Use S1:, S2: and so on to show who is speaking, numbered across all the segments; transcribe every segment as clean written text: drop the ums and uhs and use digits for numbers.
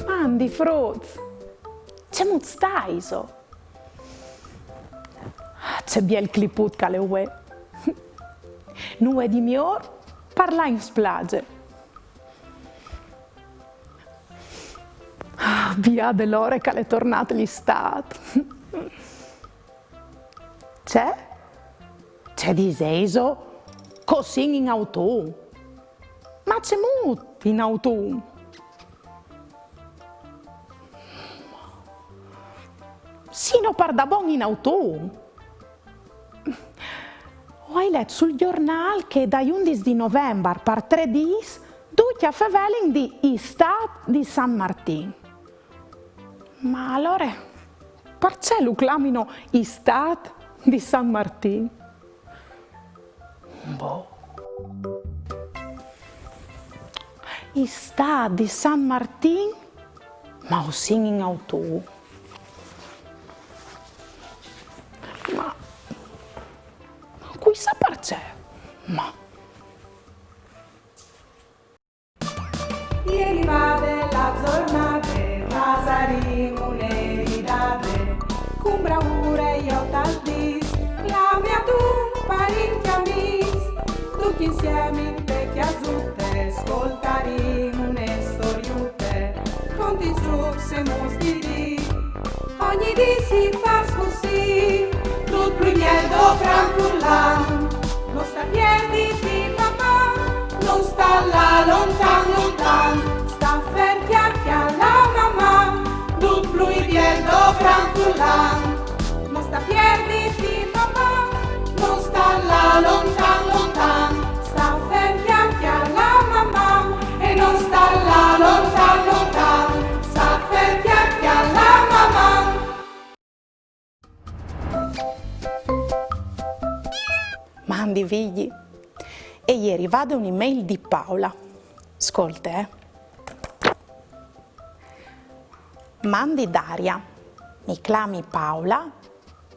S1: Mandi, Fruz, c'è stai so? C'è biel cliput che le ue. Non è di mior parla in splage. Via dell'ore che è tornato gli stat. C'è diseso così in autunno. Ma c'è molto in autunno. Sino par da bon in autunno. Ho letto sul giornale che dai 11 di novembre per 3 giorni tutti a favelin di Istat di San Martin. Ma allora, perché lo chiamano Istat di San Martin? Boh. Istat di San Martin, ma o sin in autunno. Ma qui sa perché? Ma
S2: ieri va della giornata, pasaremo un'eridate, con bravura io t'aldis, la mia tu parenti amis, tutti insieme in vecchia zutte, ascoltaremo une storiute, con di giù se mostri, ogni di si fa così, tutto più niente gran furlan, non sta piedi di papà, non sta là lontan lontan, sta ferti alla mamma, tutto più niente gran furlan, non sta piedi di papà, non sta là lontan lontan, sta ferti alla mamma e non sta là lontan lontan, sta ferti alla mamma.
S1: mandi figli. E ieri vado un'email di Paola. Ascolta, Mandi Daria, mi chiami Paola,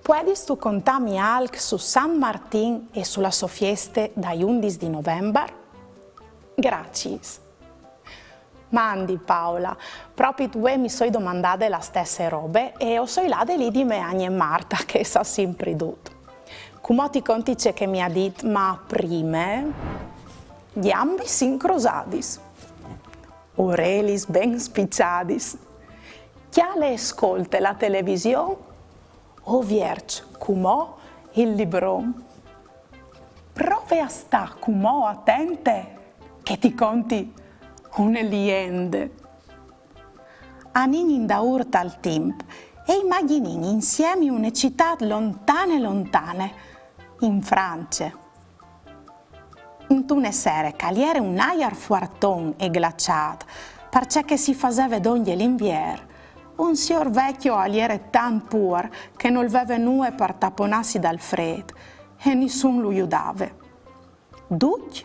S1: puoi tu contarmi algo su San Martin e sulla sua festa dai 11 di novembre? Grazie. Mandi Paola, proprio tu mi sono domandate le stesse robe e ho so là lì di me Agni e Marta che sa sempre tutto. Come ti conti c'è che mi ha detto, ma prima gli ambi sincrosadis, orelis ben spicciadis, chi le ascolta la televisione o vierge come il libro. Prove a sta come attente che ti conti una liende. Anini da urta al tempo e immagini insieme una città lontane lontane, in Francia. In tune sere caliere un aer fuarton e glaciato, perché si faceva d'ogni l'invier. Un signor vecchio aliere tan pur che non aveva nulla per tapponarsi dal freddo e nessuno lo aiutava. Duc?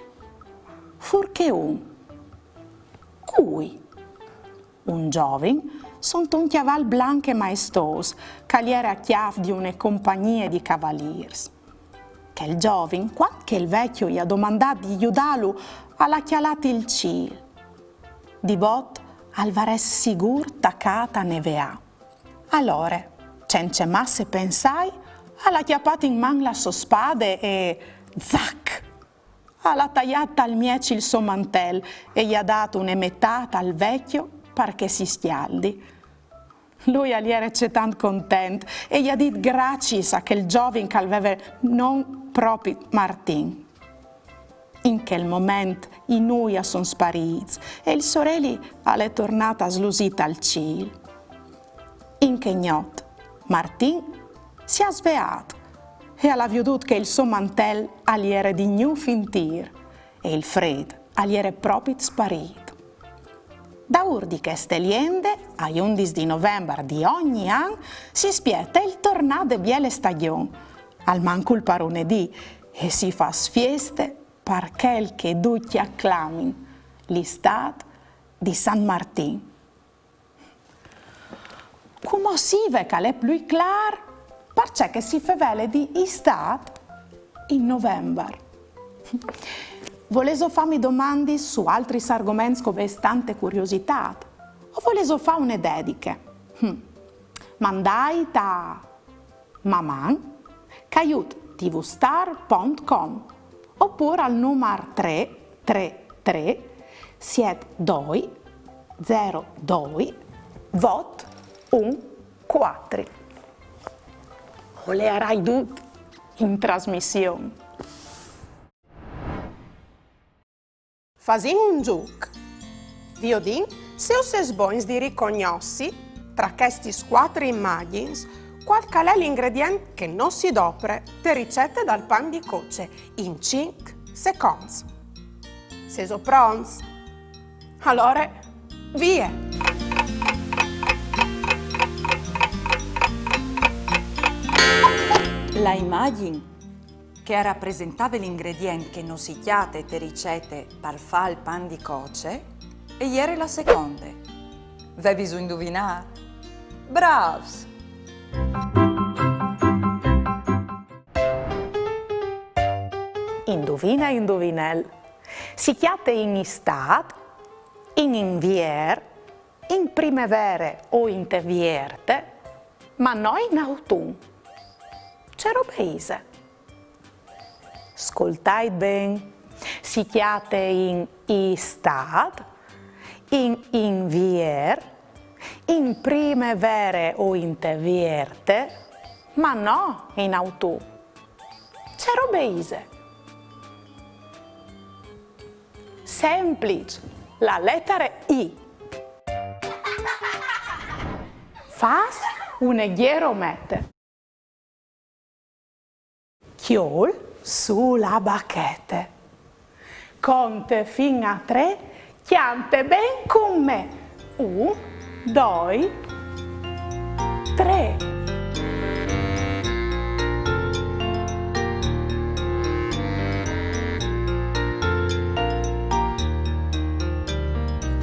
S1: Furché un. Cui? Un giovane sunt un chiaval blanco e maestoso, caliere a chiave di una compagnia di cavaliers. Che il giovane, quando il vecchio gli ha domandato di aiutarlo, ha chialato il cielo. Di bot, Alvarez sigur taccata nevea. Allora, senza masse pensai, ha chiappato in man la sua spada e zac! Ha tagliata al mieci il suo mantel e gli ha dato un'emettata al vecchio perché si stialdi. Lui era tanto contento e gli ha detto grazie a quel giovane che aveva non proprio Martin. In quel momento i nuia sono spariti e il sorelli è tornata slusita al cielo. In che notte Martin si è svegliato e ha veduto che il suo mantello era di new fintir e il freddo era proprio sparito. Da urdi che steliende, ai 11 di novembre di ogni anno, si spietta il tornado de biele stagione, al manco il parunedì, e si fa fieste per quel che tutti acclamano, l'Istat di San Martin. Come si vede che è più chiaro, perché si fa vele di Istat in novembre. Volevo farmi domande su altri argomenti con tante curiosità? O volevo fare una dediche? Mandai da maman caiut-tvstar.com oppure al numero 333 72 02 vot 14. O le avrai tutte in trasmissione. Facciamo un gioco. Dio din, se o se sbons di riconosci tra questi quattro immagini qual è l'ingrediente che non si dopre per ricette dal pan di coce in 5 secondi. Se so pronti? Allora, via!
S3: La immagine che rappresentava l'ingrediente che non si chiate te ricette per fare il pan di coce e ieri la seconda. Ve bisogna indovinare? Bravs!
S1: Indovina, indovinel. Si chiate in estate, in invier, in primavera o in vierte, ma non in autunno. C'è robeise. Ascoltai bene. Si chiate in estate, in invier, in primavera o in vierte, ma no in autunno. C'è robeise. Semplice, la lettera I. Fas un ghieromette. Chiol sulla bacchette. Conte fin a 3, chiante ben con me. 1, 2, 3.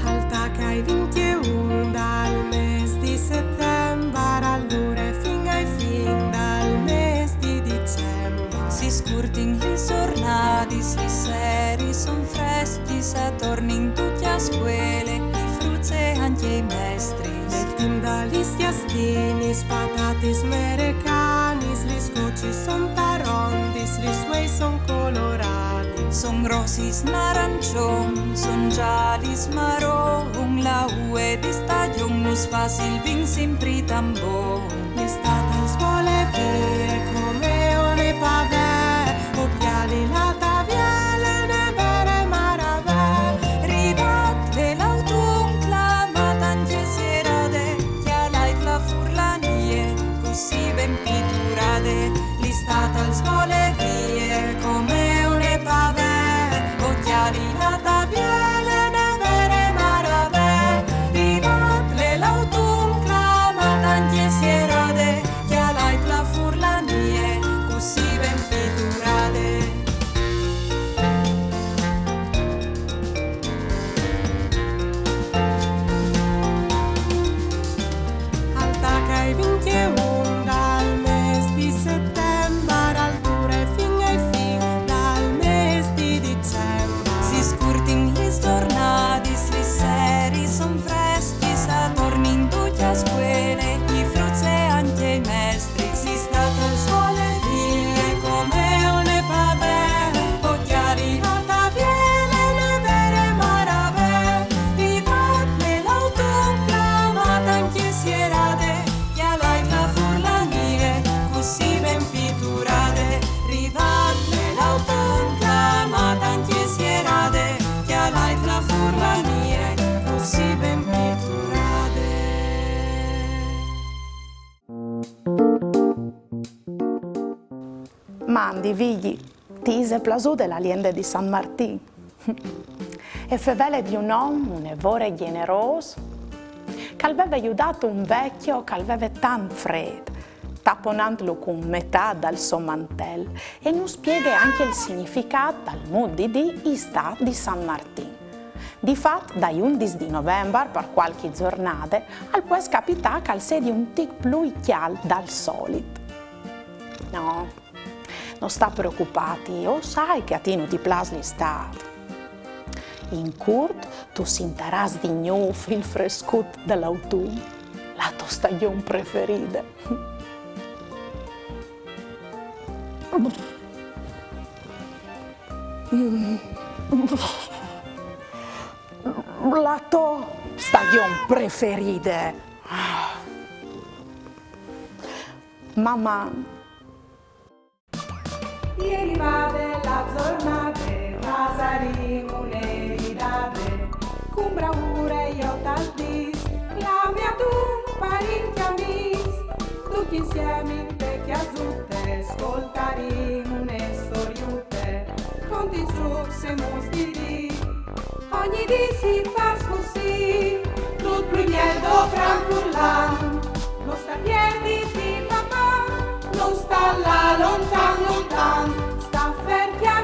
S2: Alta che hai 21 dal mese di settembre all'ora fin ai fin dal mese di dicembre.
S3: Si scurtin li giornati, li seri son freschi, se tornin tutti a scuole, i frutti e anche i mestri.
S2: Nel team dagli stiastini, patatis americanis, li scocci son tarondis, li suoi son colorati.
S3: Son rossi snarancion, son gialli marron, la ue di stagione nus facil vin sempre tambon.
S2: L'estate al scuole vie come one pavè, occhiali la taviele, ne vere maravè.
S3: Ribatte l'autunno, clamata anche serate, chialait la furlanie, così ben pitturate.
S2: L'estate al scuole vie come one pavè, occhiali la taviele, ne vere maravè. Ribatte l'autunno, clamata anche serate, chialait la furlanie, così ben pitturate. Alta che hai 21 dal mese di settembre al dure fin ai fin dal mese di dicembre.
S3: Si scurtin li giornati, li seri son freschi, se tornin tutti a scuole, i frutti e anche i mestri.
S2: L'estate al sole vie come one pavè, occhiali la taviele, ne vere maravè. Ribatte l'autunno, clamata anche sierate, chialai la furlanie, così ben pitturate. Ribatte l'autunno, clamata anche sierate, chialai la furlanie, così ben pitturate.
S1: Mandi, vigli, tise plasù della liende di San Martino. E fevele di un uomo, un evore generoso, che aveva aiutato un vecchio che aveva tan freddo, tapponandolo con metà dal suo mantello, e non spiega anche il significato dal mood di Istat di San Martino. Difatti, dai 11 di novembre, per qualche giornata, al può capitare che sia di un tic più chiaro dal solito. No, non sta preoccupati, o sai che a te non ti piace l'estate. In curt, tu sentiràs di nou il frescut de l'autunn, la tua stagione preferita. La tua stagione preferita. Mamma.
S2: Ieri vade la giornata, pasaremo un'eridate, con bravura io tal dis, la mia tu parenti amis, tutti insieme in te chiasutte, ascoltaremo une storiute, conti su se mostri, ogni dì si fa così, tutto primier do gran furlan, non sta piedi di papà, non sta là lontan lontan, sta ferchiando.